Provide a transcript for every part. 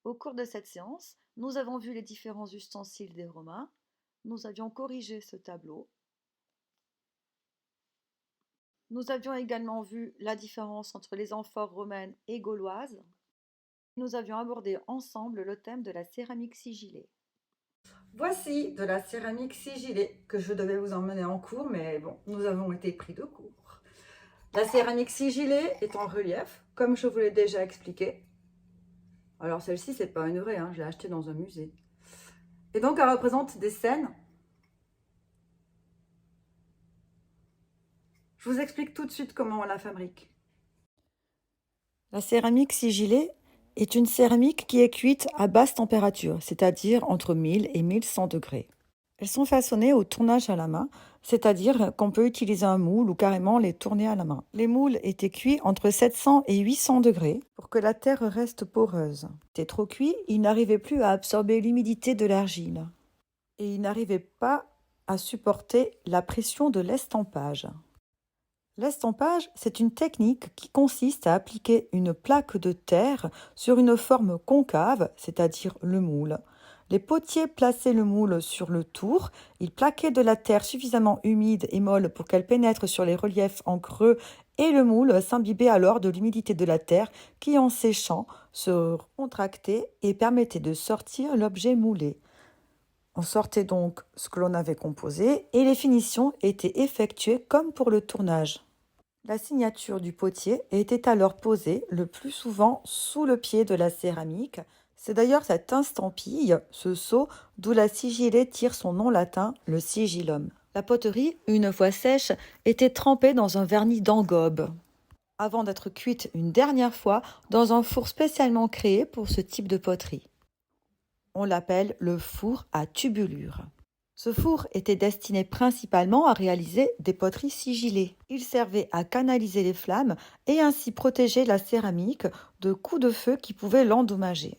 Au cours de cette séance, nous avons vu les différents ustensiles des Romains, nous avions corrigé ce tableau, nous avions également vu la différence entre les amphores romaines et gauloises, nous avions abordé ensemble le thème de la céramique sigillée. Voici de la céramique sigillée que je devais vous emmener en cours, mais bon, nous avons été pris de court. La céramique sigillée est en relief, comme je vous l'ai déjà expliqué. Alors celle-ci, c'est pas une vraie, je l'ai achetée dans un musée. Et donc elle représente des scènes. Je vous explique tout de suite comment on la fabrique. La céramique sigillée est une céramique qui est cuite à basse température, c'est-à-dire entre 1000 et 1100 degrés. Elles sont façonnées au tournage à la main, c'est-à-dire qu'on peut utiliser un moule ou carrément les tourner à la main. Les moules étaient cuits entre 700 et 800 degrés pour que la terre reste poreuse. C'était trop cuit, il n'arrivait plus à absorber l'humidité de l'argile. Et il n'arrivait pas à supporter la pression de l'estampage. L'estampage, c'est une technique qui consiste à appliquer une plaque de terre sur une forme concave, c'est-à-dire le moule. Les potiers plaçaient le moule sur le tour, ils plaquaient de la terre suffisamment humide et molle pour qu'elle pénètre sur les reliefs en creux et le moule s'imbibait alors de l'humidité de la terre qui, en séchant, se contractait et permettait de sortir l'objet moulé. On sortait donc ce que l'on avait composé et les finitions étaient effectuées comme pour le tournage. La signature du potier était alors posée le plus souvent sous le pied de la céramique. C'est d'ailleurs cette estampille, ce sceau, d'où la sigillée tire son nom latin, le sigillum. La poterie, une fois sèche, était trempée dans un vernis d'engobe, avant d'être cuite une dernière fois dans un four spécialement créé pour ce type de poterie. On l'appelle le four à tubulure. Ce four était destiné principalement à réaliser des poteries sigillées. Il servait à canaliser les flammes et ainsi protéger la céramique de coups de feu qui pouvaient l'endommager.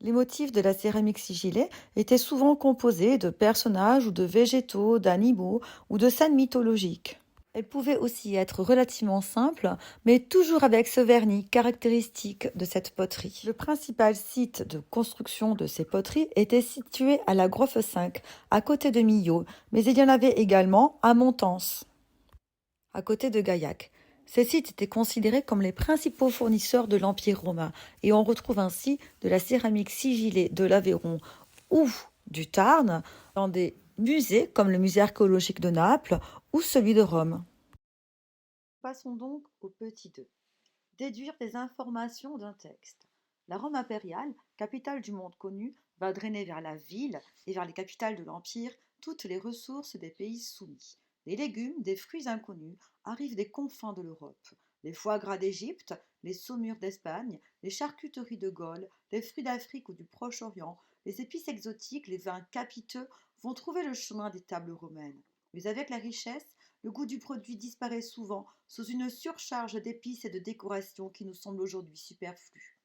Les motifs de la céramique sigillée étaient souvent composés de personnages ou de végétaux, d'animaux ou de scènes mythologiques. Elle pouvait aussi être relativement simple, mais toujours avec ce vernis caractéristique de cette poterie. Le principal site de construction de ces poteries était situé à la Groffe 5, à côté de Millau, mais il y en avait également à Montans, à côté de Gaillac. Ces sites étaient considérés comme les principaux fournisseurs de l'Empire romain, et on retrouve ainsi de la céramique sigillée de l'Aveyron ou du Tarn dans des musées comme le musée archéologique de Naples ou celui de Rome. Passons donc au petit 2. Déduire des informations d'un texte. La Rome impériale, capitale du monde connu, va drainer vers la ville et vers les capitales de l'Empire toutes les ressources des pays soumis. Des légumes, des fruits inconnus arrivent des confins de l'Europe. Les foie gras d'Égypte, les saumures d'Espagne, les charcuteries de Gaule, les fruits d'Afrique ou du Proche-Orient, les épices exotiques, les vins capiteux vont trouver le chemin des tables romaines. Mais avec la richesse, le goût du produit disparaît souvent sous une surcharge d'épices et de décorations qui nous semblent aujourd'hui superflues.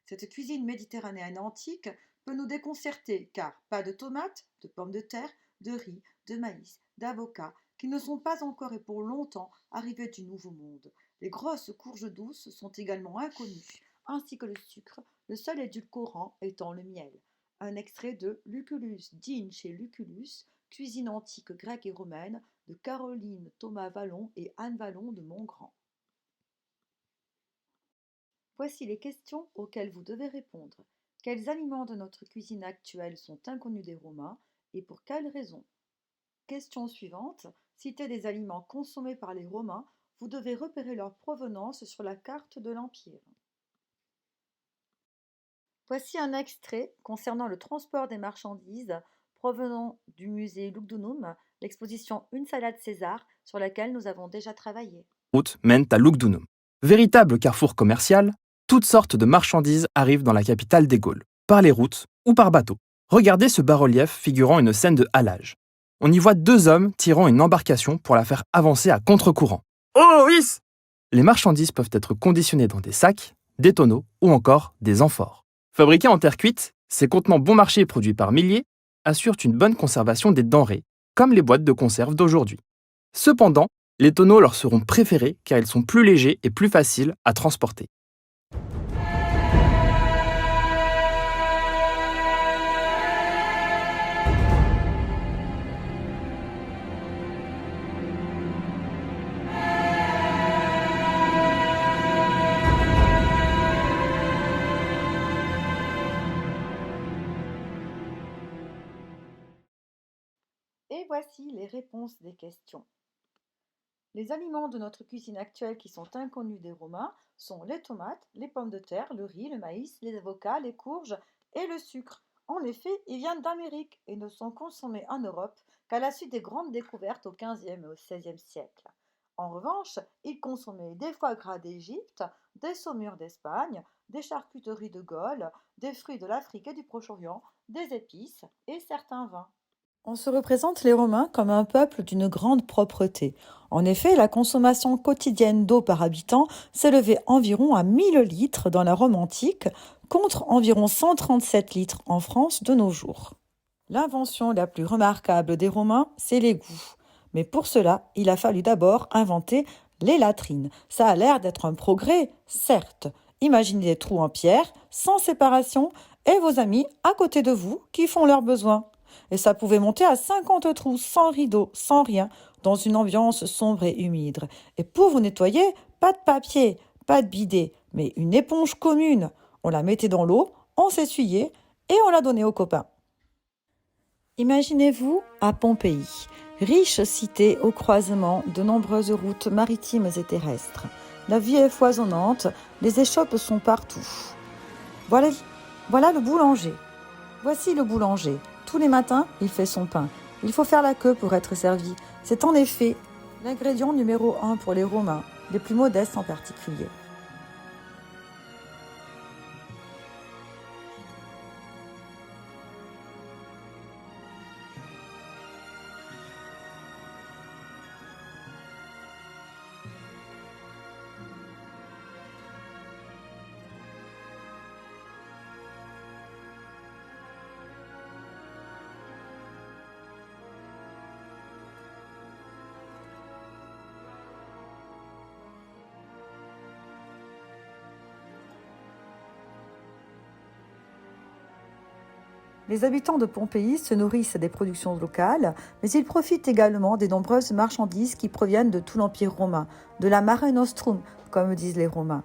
Cette cuisine méditerranéenne antique peut nous déconcerter car pas de tomates, de pommes de terre, de riz, de maïs, d'avocats qui ne sont pas encore et pour longtemps arrivés du Nouveau Monde. Les grosses courges douces sont également inconnues, ainsi que le sucre, le seul édulcorant étant le miel. Un extrait de Lucullus digne chez Lucullus, cuisine antique grecque et romaine, de Caroline Thomas Vallon et Anne Vallon de Montgrand. Voici les questions auxquelles vous devez répondre. Quels aliments de notre cuisine actuelle sont inconnus des Romains et pour quelles raisons? Question suivante. Citez des aliments consommés par les Romains. Vous devez repérer leur provenance sur la carte de l'Empire. Voici un extrait concernant le transport des marchandises provenant du musée Lugdunum, l'exposition Une salade César, sur laquelle nous avons déjà travaillé. Routes mènent à Lugdunum. Véritable carrefour commercial, toutes sortes de marchandises arrivent dans la capitale des Gaules, par les routes ou par bateau. Regardez ce bas-relief figurant une scène de halage. On y voit deux hommes tirant une embarcation pour la faire avancer à contre-courant. Oh, oui! Les marchandises peuvent être conditionnées dans des sacs, des tonneaux ou encore des amphores. Fabriqués en terre cuite, ces contenants bon marché produits par milliers assurent une bonne conservation des denrées, comme les boîtes de conserve d'aujourd'hui. Cependant, les tonneaux leur seront préférés car ils sont plus légers et plus faciles à transporter. Voici les réponses des questions. Les aliments de notre cuisine actuelle qui sont inconnus des Romains sont les tomates, les pommes de terre, le riz, le maïs, les avocats, les courges et le sucre. En effet, ils viennent d'Amérique et ne sont consommés en Europe qu'à la suite des grandes découvertes au XVe et au XVIe siècle. En revanche, ils consommaient des foie gras d'Égypte, des saumures d'Espagne, des charcuteries de Gaule, des fruits de l'Afrique et du Proche-Orient, des épices et certains vins. On se représente les Romains comme un peuple d'une grande propreté. En effet, la consommation quotidienne d'eau par habitant s'élevait environ à 1000 litres dans la Rome antique, contre environ 137 litres en France de nos jours. L'invention la plus remarquable des Romains, c'est l'égout. Mais pour cela, il a fallu d'abord inventer les latrines. Ça a l'air d'être un progrès, certes. Imaginez des trous en pierre, sans séparation, et vos amis à côté de vous qui font leurs besoins. Et ça pouvait monter à 50 trous, sans rideau, sans rien, dans une ambiance sombre et humide. Et pour vous nettoyer, pas de papier, pas de bidet, mais une éponge commune. On la mettait dans l'eau, on s'essuyait et on la donnait aux copains. Imaginez-vous à Pompéi, riche cité au croisement de nombreuses routes maritimes et terrestres. La vie est foisonnante, les échoppes sont partout. Voilà le boulanger. Voici le boulanger. Tous les matins, il fait son pain. Il faut faire la queue pour être servi. C'est en effet l'ingrédient numéro 1 pour les Romains, les plus modestes en particulier. Les habitants de Pompéi se nourrissent des productions locales, mais ils profitent également des nombreuses marchandises qui proviennent de tout l'Empire romain, de la Mare Nostrum, comme disent les Romains.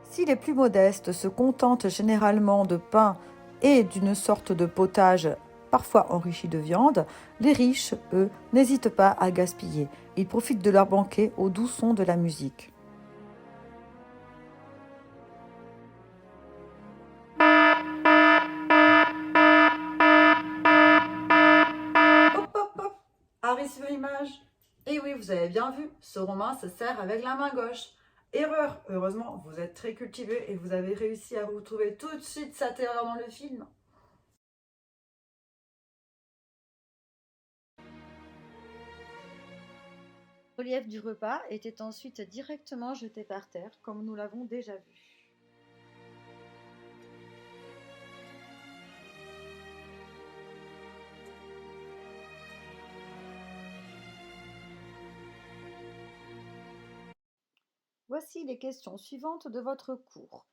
Si les plus modestes se contentent généralement de pain et d'une sorte de potage parfois enrichi de viande, les riches, eux, n'hésitent pas à gaspiller. Ils profitent de leur banquet au doux son de la musique. Hop, hop, hop. Harry sur l'image. Et oui, vous avez bien vu, ce romain se sert avec la main gauche. Erreur. Heureusement, vous êtes très cultivé et vous avez réussi à retrouver tout de suite cette erreur dans le film. Le relief du repas était ensuite directement jeté par terre, comme nous l'avons déjà vu. Voici les questions suivantes de votre cours.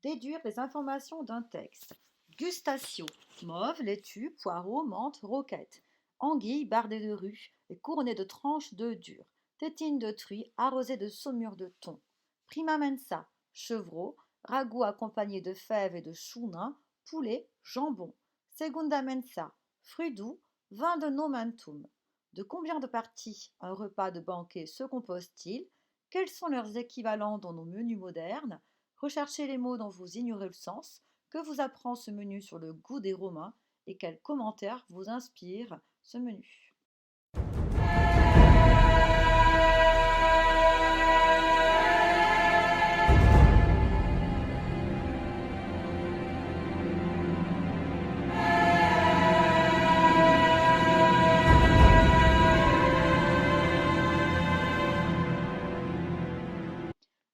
Déduire les informations d'un texte. Gustatio, mauve, laitue, poireau, menthe, roquette. Anguille bardée de rue et couronnée de tranches d'œufs durs. Tétine de truie arrosée de saumure de thon. Prima mensa, chevreau, ragoût accompagné de fèves et de choux nains, poulet, jambon. Segunda mensa, fruits doux, vin de nomentum. De combien de parties un repas de banquet se compose-t-il? Quels sont leurs équivalents dans nos menus modernes? Recherchez les mots dont vous ignorez le sens. Que vous apprend ce menu sur le goût des Romains? Et quels commentaires vous inspire ce menu?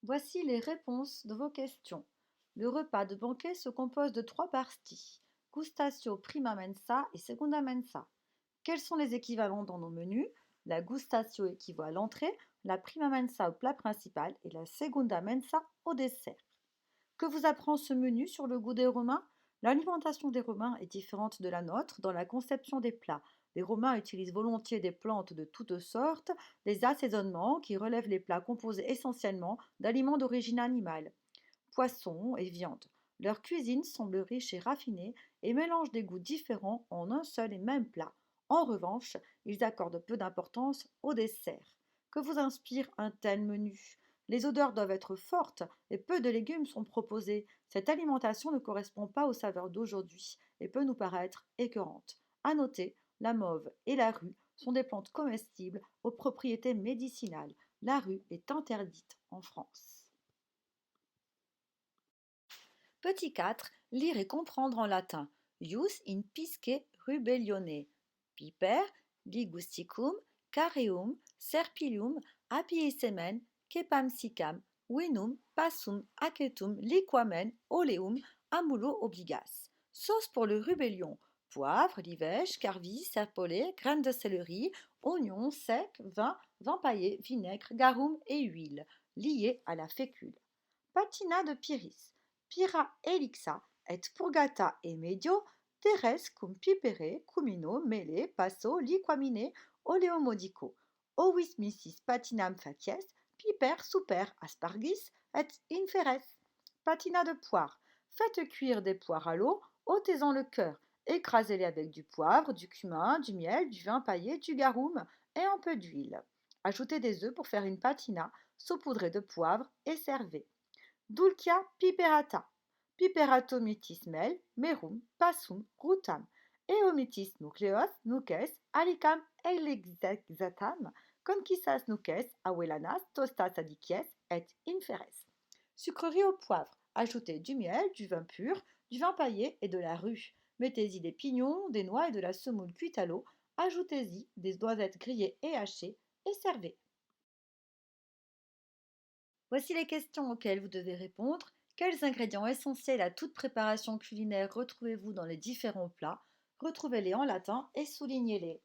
Voici les réponses de vos questions. Le repas de banquet se compose de 3 parties, gustatio, prima mensa et secunda mensa. Quels sont les équivalents dans nos menus? La gustatio équivaut à l'entrée, la prima mensa au plat principal et la segunda mensa au dessert. Que vous apprend ce menu sur le goût des Romains? L'alimentation des Romains est différente de la nôtre dans la conception des plats. Les Romains utilisent volontiers des plantes de toutes sortes, des assaisonnements qui relèvent les plats composés essentiellement d'aliments d'origine animale, poissons et viande. Leur cuisine semble riche et raffinée et mélange des goûts différents en un seul et même plat. En revanche, ils accordent peu d'importance au dessert. Que vous inspire un tel menu? Les odeurs doivent être fortes et peu de légumes sont proposés. Cette alimentation ne correspond pas aux saveurs d'aujourd'hui et peut nous paraître écœurante. À noter, la mauve et la rue sont des plantes comestibles aux propriétés médicinales. La rue est interdite en France. Petit 4. Lire et comprendre en latin. Ius in pisce rubellione. Piper, ligusticum, careum, serpilium, apiisemen, cepamsicam, vinum, passum, acetum, liquamen, oleum, amulo obligas. Sauce pour le rubellion. Poivre, livèche, carvis, serpolet, graines de céleri, oignons secs, vin paillé, vinaigre, garum et huile, liés à la fécule. Patina de Pyrrhis. Pyrrha elixa et purgata e medio teres cum pipere, cumino, mele, passo, liquamine, oleomodico. Ovis missis patinam facies, piper super aspargis et inferes. Patina de poire. Faites cuire des poires à l'eau, ôtez-en le cœur. Écrasez-les avec du poivre, du cumin, du miel, du vin paillé, du garum et un peu d'huile. Ajoutez des œufs pour faire une patina, saupoudrée de poivre et servez. Dulcia piperata. Piperato mitis mel, merum, passum, rutam. Eomitis nucleos, nuces, alicam elexatam, conquisas nuces, abuelanas, tostas adicies et inferes. Sucrerie au poivre. Ajoutez du miel, du vin pur, du vin paillé et de la rue. Mettez-y des pignons, des noix et de la semoule cuite à l'eau. Ajoutez-y des noisettes grillées et hachées et servez. Voici les questions auxquelles vous devez répondre. Quels ingrédients essentiels à toute préparation culinaire retrouvez-vous dans les différents plats? Retrouvez-les en latin et soulignez-les.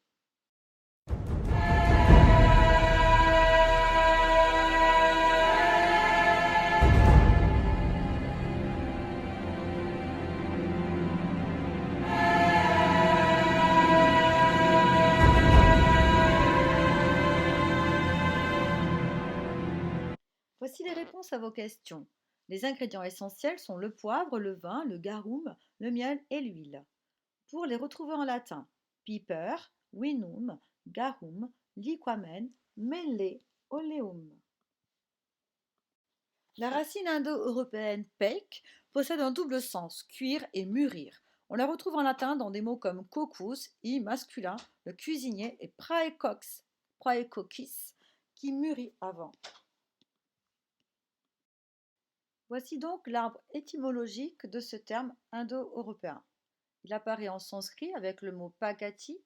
Voici les réponses à vos questions. Les ingrédients essentiels sont le poivre, le vin, le garum, le miel et l'huile. Pour les retrouver en latin, piper, vinum, garum, liquamen, mele, oleum. La racine indo-européenne peik possède un double sens, cuire et mûrir. On la retrouve en latin dans des mots comme cocus, i masculin, le cuisinier, et praecoquis, qui mûrit avant. Voici donc l'arbre étymologique de ce terme indo-européen. Il apparaît en sanskrit avec le mot pagati.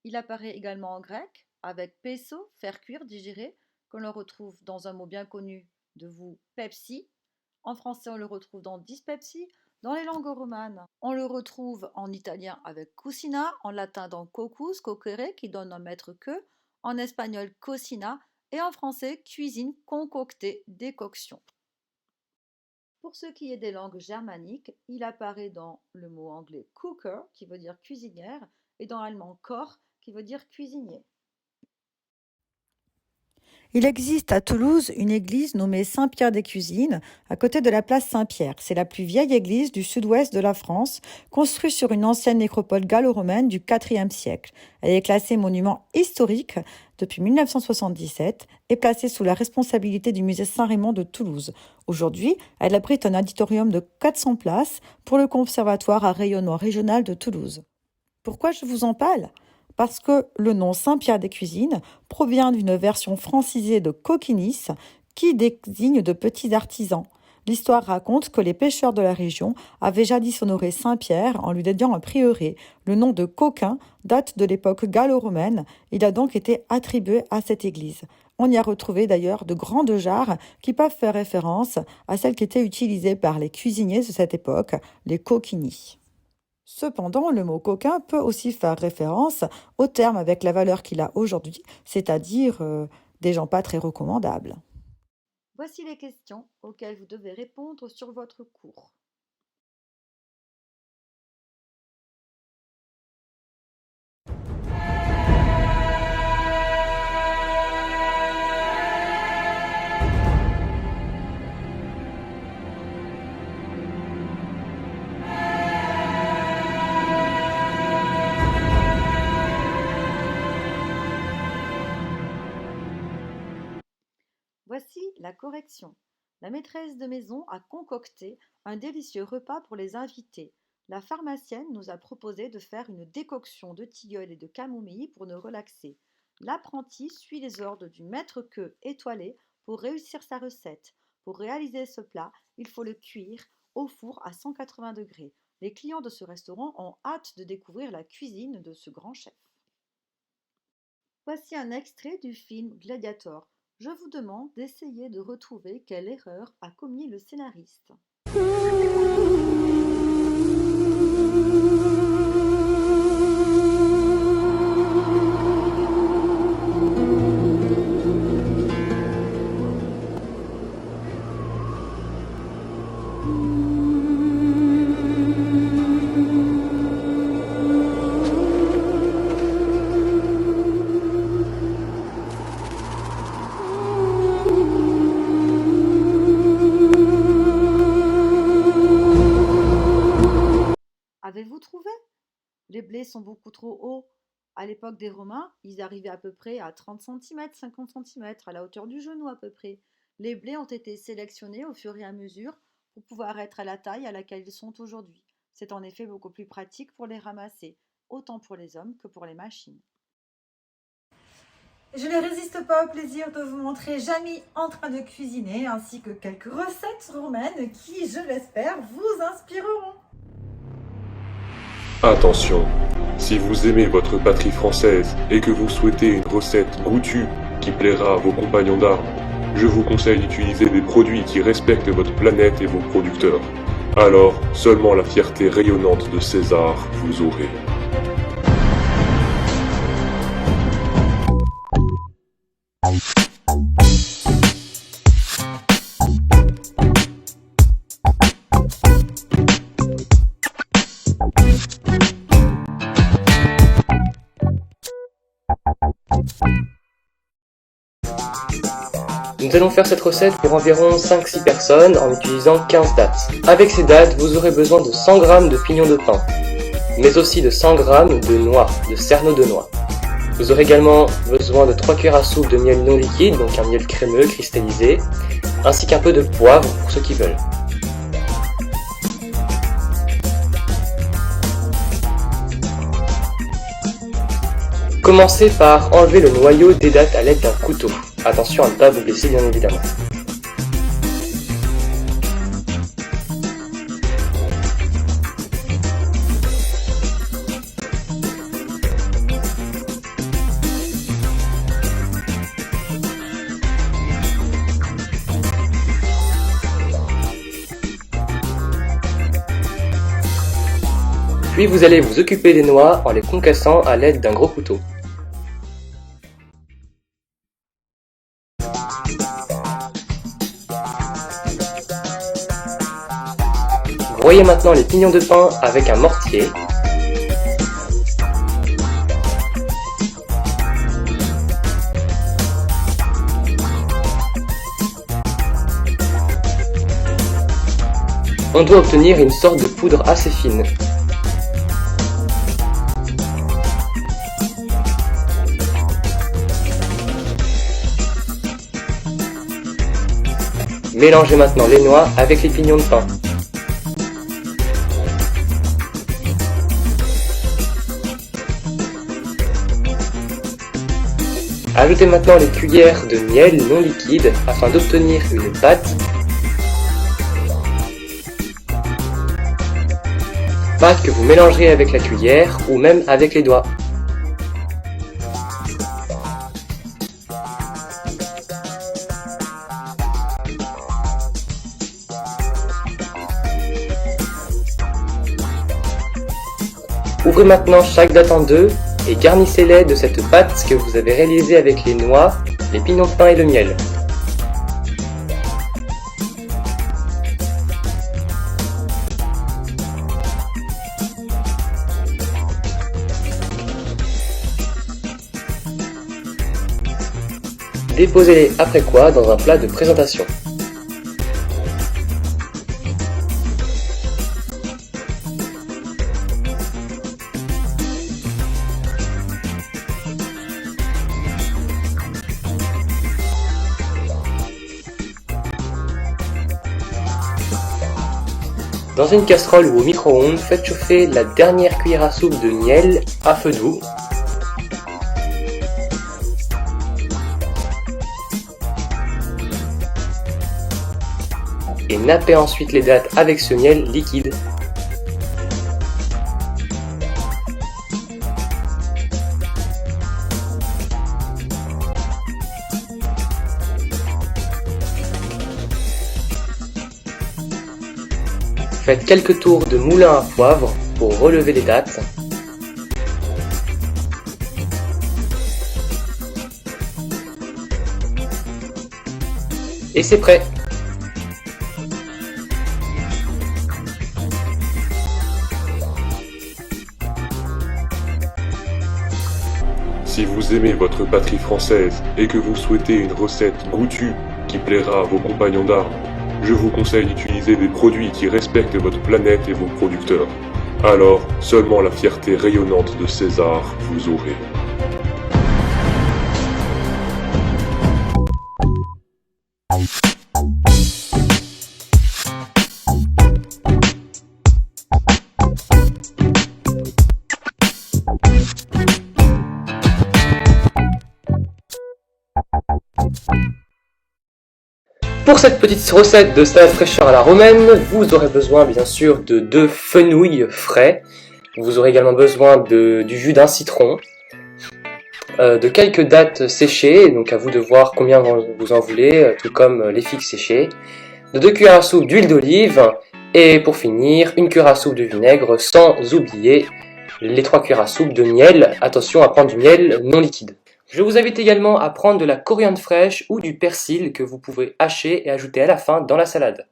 Il apparaît également en grec avec pesso, faire cuire, digérer, qu'on le retrouve dans un mot bien connu de vous, pepsi. En français, on le retrouve dans dyspepsie. Dans les langues romanes, on le retrouve en italien avec cucina, en latin dans cocus, cocere, qui donne un maître que, en espagnol cocina, et en français cuisine, concocter, décoction. Pour ce qui est des langues germaniques, il apparaît dans le mot anglais cooker, qui veut dire cuisinière, et dans l'allemand Koch, qui veut dire cuisinier. Il existe à Toulouse une église nommée Saint-Pierre-des-Cuisines, à côté de la place Saint-Pierre. C'est la plus vieille église du sud-ouest de la France, construite sur une ancienne nécropole gallo-romaine du IVe siècle. Elle est classée monument historique depuis 1977 et placée sous la responsabilité du musée Saint-Raymond de Toulouse. Aujourd'hui, elle abrite un auditorium de 400 places pour le Conservatoire à rayonnement régional de Toulouse. Pourquoi je vous en parle ? Parce que le nom Saint-Pierre-des-Cuisines provient d'une version francisée de coquinis qui désigne de petits artisans. L'histoire raconte que les pêcheurs de la région avaient jadis honoré Saint-Pierre en lui dédiant un prieuré. Le nom de coquin date de l'époque gallo-romaine. Il a donc été attribué à cette église. On y a retrouvé d'ailleurs de grandes jarres qui peuvent faire référence à celles qui étaient utilisées par les cuisiniers de cette époque, les coquinis. Cependant, le mot coquin peut aussi faire référence au terme avec la valeur qu'il a aujourd'hui, c'est-à-dire des gens pas très recommandables. Voici les questions auxquelles vous devez répondre sur votre cours. la correction. La maîtresse de maison a concocté un délicieux repas pour les invités. La pharmacienne nous a proposé de faire une décoction de tilleul et de camomille pour nous relaxer. L'apprenti suit les ordres du maître-queux étoilé pour réussir sa recette. Pour réaliser ce plat, il faut le cuire au four à 180 degrés. Les clients de ce restaurant ont hâte de découvrir la cuisine de ce grand chef. Voici un extrait du film Gladiator. Je vous demande d'essayer de retrouver quelle erreur a commis le scénariste. Avez-vous trouvé? Les blés sont beaucoup trop hauts. À l'époque des Romains, ils arrivaient à peu près à 30 cm, 50 cm, à la hauteur du genou à peu près. Les blés ont été sélectionnés au fur et à mesure pour pouvoir être à la taille à laquelle ils sont aujourd'hui. C'est en effet beaucoup plus pratique pour les ramasser, autant pour les hommes que pour les machines. Je ne résiste pas au plaisir de vous montrer Jamie en train de cuisiner, ainsi que quelques recettes romaines qui, je l'espère, vous inspireront. Attention, si vous aimez votre patrie française et que vous souhaitez une recette goûtue qui plaira à vos compagnons d'armes, je vous conseille d'utiliser des produits qui respectent votre planète et vos producteurs. Alors, seulement la fierté rayonnante de César vous aurez. Nous allons faire cette recette pour environ 5-6 personnes en utilisant 15 dattes. Avec ces dattes, vous aurez besoin de 100 g de pignons de pain, mais aussi de 100 g de noix, de cerneaux de noix. Vous aurez également besoin de 3 cuillères à soupe de miel non liquide, donc un miel crémeux, cristallisé, ainsi qu'un peu de poivre pour ceux qui veulent. Commencez par enlever le noyau des dattes à l'aide d'un couteau. Attention à ne pas vous blesser bien évidemment. Puis vous allez vous occuper des noix en les concassant à l'aide d'un gros couteau. Broyez maintenant les pignons de pain avec un mortier. On doit obtenir une sorte de poudre assez fine. Mélangez maintenant les noix avec les pignons de pain. Ajoutez maintenant les cuillères de miel non liquide afin d'obtenir une pâte. Pâte que vous mélangerez avec la cuillère ou même avec les doigts. Ouvrez maintenant chaque date en deux et garnissez-les de cette pâte que vous avez réalisée avec les noix, les pignons de pain et le miel. Déposez-les après quoi dans un plat de présentation. Dans une casserole ou au micro-ondes, faites chauffer la dernière cuillère à soupe de miel à feu doux. Et nappez ensuite les dattes avec ce miel liquide. Faites quelques tours de moulin à poivre pour relever les dattes. Et c'est prêt! Si vous aimez votre patrie française et que vous souhaitez une recette goûtue qui plaira à vos compagnons d'armes, je vous conseille d'utiliser des produits qui respectent votre planète et vos producteurs. Alors, seulement la fierté rayonnante de César vous aurez. Pour cette petite recette de salade fraîcheur à la romaine, vous aurez besoin bien sûr de 2 fenouils frais. Vous aurez également besoin du jus d'un citron, de quelques dattes séchées, donc à vous de voir combien vous en voulez, tout comme les figues séchées, de 2 cuillères à soupe d'huile d'olive, et pour finir, 1 cuillère à soupe de vinaigre, sans oublier les 3 cuillères à soupe de miel. Attention à prendre du miel non liquide. Je vous invite également à prendre de la coriandre fraîche ou du persil que vous pouvez hacher et ajouter à la fin dans la salade.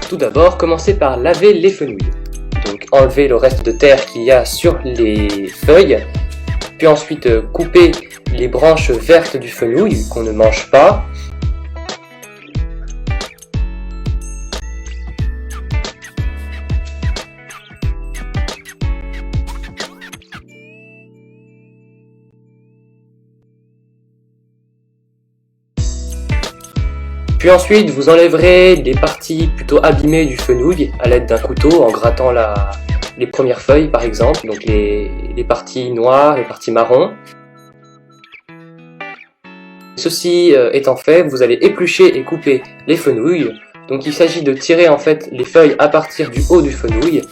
Tout d'abord, commencez par laver les fenouils. Donc enlevez le reste de terre qu'il y a sur les feuilles, puis ensuite coupez les branches vertes du fenouil qu'on ne mange pas. Puis ensuite, vous enlèverez les parties plutôt abîmées du fenouil à l'aide d'un couteau en grattant les premières feuilles par exemple, donc les parties noires, les parties marron. Ceci étant fait, vous allez éplucher et couper les fenouils. Donc il s'agit de tirer en fait les feuilles à partir du haut du fenouil.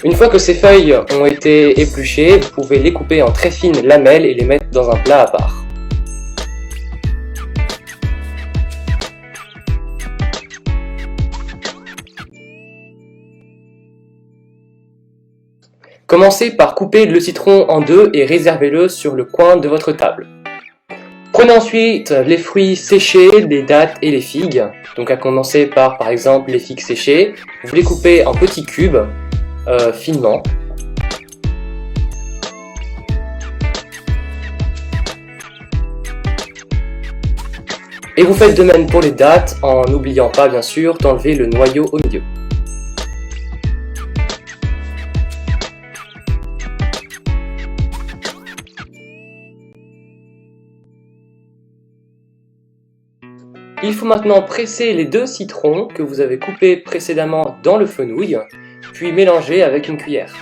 Une fois que ces feuilles ont été épluchées, vous pouvez les couper en très fines lamelles et les mettre dans un plat à part. Commencez par couper le citron en deux et réservez-le sur le coin de votre table. Prenez ensuite les fruits séchés, les dattes et les figues. Donc à commencer par exemple les figues séchées. Vous les coupez en petits cubes. Finement. Et vous faites de même pour les dattes en n'oubliant pas bien sûr d'enlever le noyau au milieu. Il faut maintenant presser les 2 citrons que vous avez coupés précédemment dans le fenouil, puis mélanger avec une cuillère.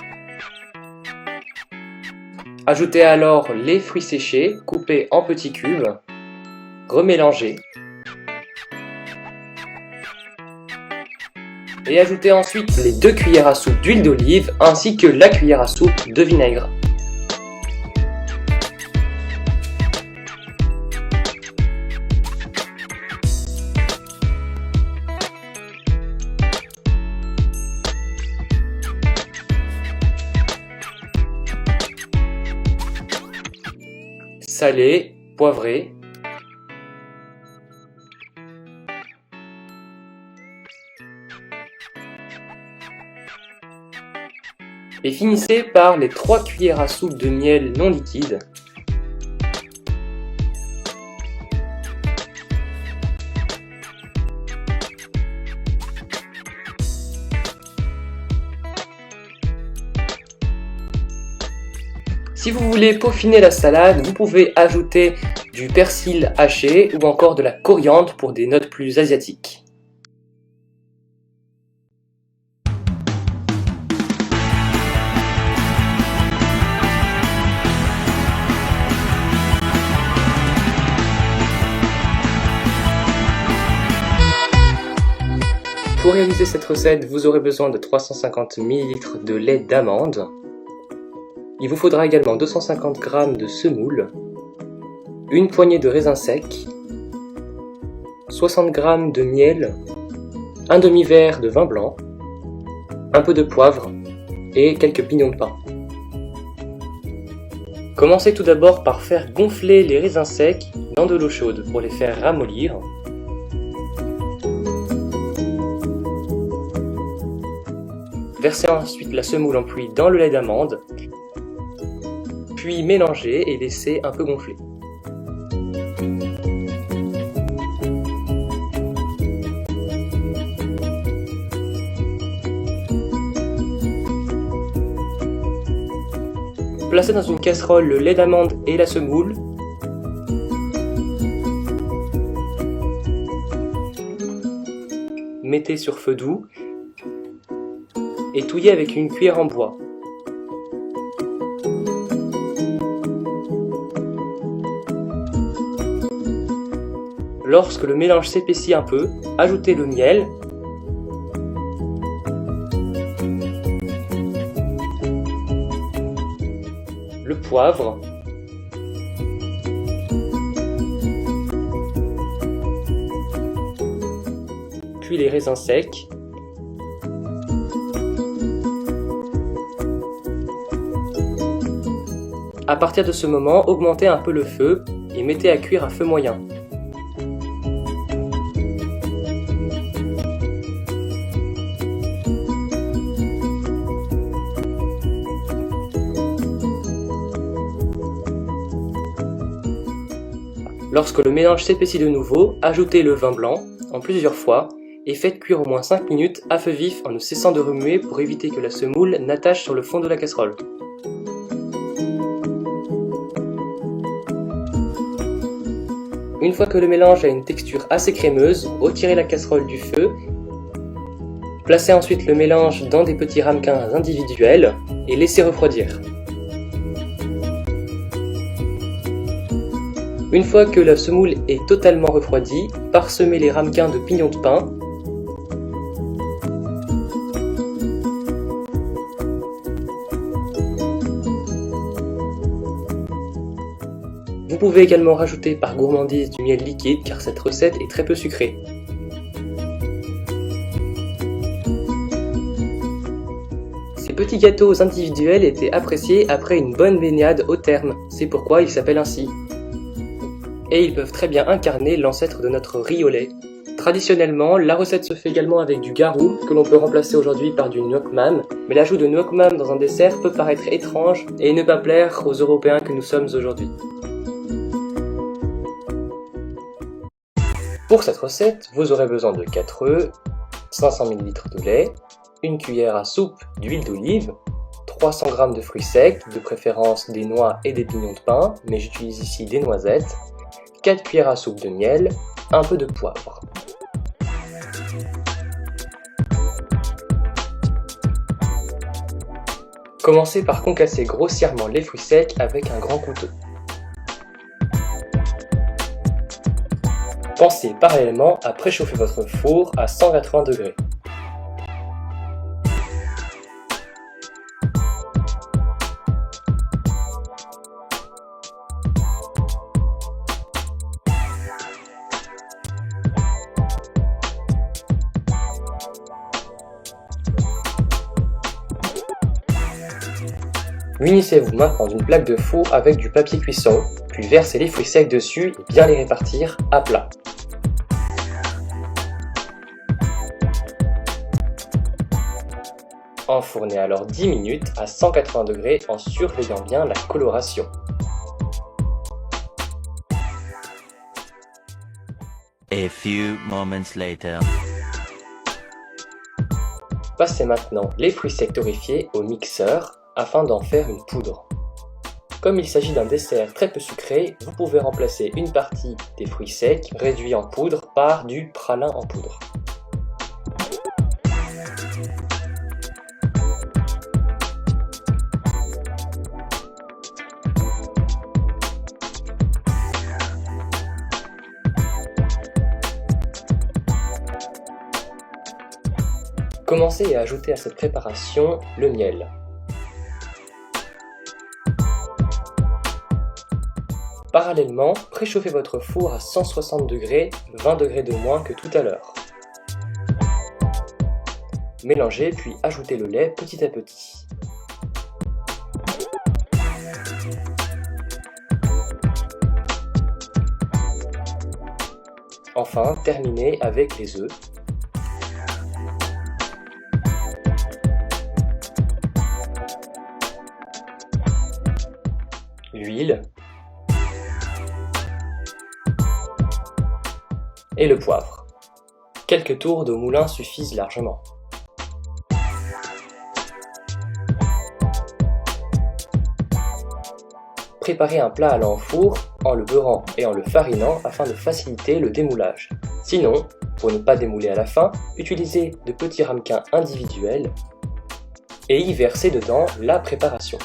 Ajoutez alors les fruits séchés, coupés en petits cubes, remélangez. Et ajoutez ensuite les 2 cuillères à soupe d'huile d'olive ainsi que la cuillère à soupe de vinaigre. Salé, poivré. Et finissez par les 3 cuillères à soupe de miel non liquide. Si vous voulez peaufiner la salade, vous pouvez ajouter du persil haché ou encore de la coriandre pour des notes plus asiatiques. Pour réaliser cette recette, vous aurez besoin de 350 ml de lait d'amande. Il vous faudra également 250 g de semoule, une poignée de raisins secs, 60 g de miel, un demi-verre de vin blanc, un peu de poivre et quelques pignons de pain. Commencez tout d'abord par faire gonfler les raisins secs dans de l'eau chaude pour les faire ramollir. Versez ensuite la semoule en pluie dans le lait d'amande, puis mélangez et laissez un peu gonfler. Placez dans une casserole le lait d'amande et la semoule. Mettez sur feu doux et touillez avec une cuillère en bois. Lorsque le mélange s'épaissit un peu, ajoutez le miel, le poivre, puis les raisins secs, à partir de ce moment, augmentez un peu le feu et mettez à cuire à feu moyen. Lorsque le mélange s'épaissit de nouveau, ajoutez le vin blanc en plusieurs fois et faites cuire au moins 5 minutes à feu vif en ne cessant de remuer pour éviter que la semoule n'attache sur le fond de la casserole. Une fois que le mélange a une texture assez crémeuse, retirez la casserole du feu. Placez ensuite le mélange dans des petits ramequins individuels et laissez refroidir. Une fois que la semoule est totalement refroidie, parsemez les ramequins de pignons de pain. Vous pouvez également rajouter par gourmandise du miel liquide car cette recette est très peu sucrée. Ces petits gâteaux individuels étaient appréciés après une bonne baignade au terme, c'est pourquoi ils s'appellent ainsi. Et ils peuvent très bien incarner l'ancêtre de notre riz au lait. Traditionnellement, la recette se fait également avec du garoux, que l'on peut remplacer aujourd'hui par du nuoc mam, mais l'ajout de nuoc mam dans un dessert peut paraître étrange et ne pas plaire aux Européens que nous sommes aujourd'hui. Pour cette recette, vous aurez besoin de 4 œufs, 500 ml de lait, une cuillère à soupe d'huile d'olive, 300 g de fruits secs, de préférence des noix et des pignons de pain, mais j'utilise ici des noisettes, 4 cuillères à soupe de miel, un peu de poivre. Commencez par concasser grossièrement les fruits secs avec un grand couteau. Pensez parallèlement à préchauffer votre four à 180 degrés. Munissez-vous maintenant d'une plaque de four avec du papier cuisson, puis versez les fruits secs dessus et bien les répartir à plat. Enfournez alors 10 minutes à 180 degrés en surveillant bien la coloration. A few moments later. Passez maintenant les fruits secs torréfiés au mixeur afin d'en faire une poudre. Comme il s'agit d'un dessert très peu sucré, vous pouvez remplacer une partie des fruits secs réduits en poudre par du pralin en poudre. Commencez à ajouter à cette préparation le miel. Parallèlement, préchauffez votre four à 160 degrés, 20 degrés de moins que tout à l'heure. Mélangez puis ajoutez le lait petit à petit. Enfin, terminez avec les œufs. L'huile et le poivre. Quelques tours de moulin suffisent largement. Préparez un plat allant au four en le beurrant et en le farinant afin de faciliter le démoulage. Sinon, pour ne pas démouler à la fin, utilisez de petits ramequins individuels et y versez dedans la préparation.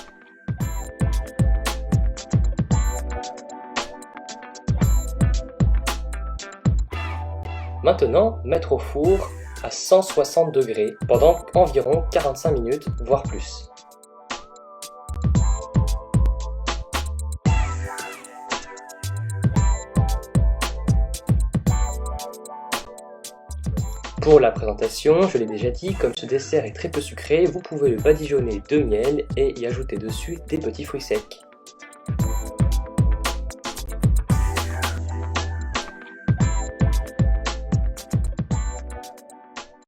Maintenant, mettre au four à 160 degrés pendant environ 45 minutes, voire plus. Pour la présentation, je l'ai déjà dit, comme ce dessert est très peu sucré, vous pouvez le badigeonner de miel et y ajouter dessus des petits fruits secs.